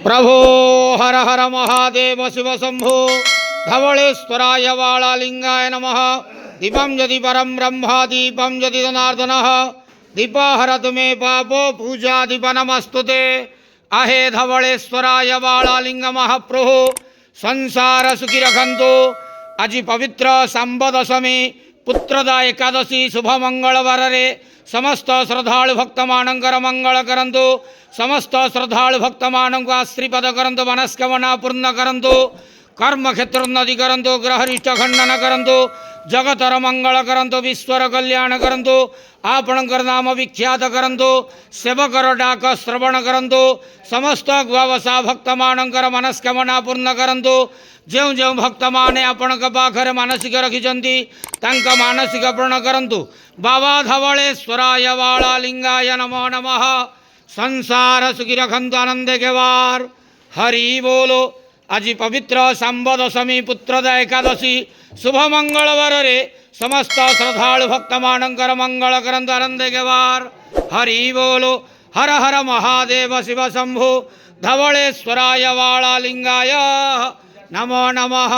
प्रभो हर हर महादेव शिव शंभो धवलेश्वराय वाळालिंगाय नमः। दीपं यदि परं ब्रह्म दीपं यदि जनार्दनः दीपहरतु मे पापो पूजा दीप नमस्तुते। आहे धवलेश्वराय वाळालिंग महाप्रभु संसार सुखी रखंतु। आज पवित्र सांब दशमी पुत्रदा एकादशी शुभ मंगलवार रे समस्त श्रद्धालु भक्त मानकर मंगल करंतु। समस्त श्रद्धालु भक्त मानक आश्रीपद करंतु। मनस्कामना पूर्ण करंतु। कर्म क्षेत्रोन्नति करंतु। ग्रहरिष्ठ खंडन करंतु। जगतर मंगल करंतु। विश्वर कल्याण करंतु। आपणकर नाम विख्यात करंतु। सेवकर डाक श्रवण करंतु। समस्त ग्वावसा भक्त मानकर मनस्कामना पूर्ण करंतु। जो जो भक्त माने आपण पाखरे मानसिक रखिंट तांका मानसिक पूर्ण करंतु। बाबा धवलेश्वराय वाळालिंगाय नमो नमः। संसार सुखी रखंतु आनंदे केवार हरि बोलो। आज पवित्र सांब दशमी पुत्रदा एकादशी शुभ मंगलवार रे समस्त श्रद्धालु भक्त मानकर मंगल करंतु आनंदे केवार हरि बोलो। हर हर महादेव शिव शंभो धवलेश्वराय वाळालिंगाय नमो नमः।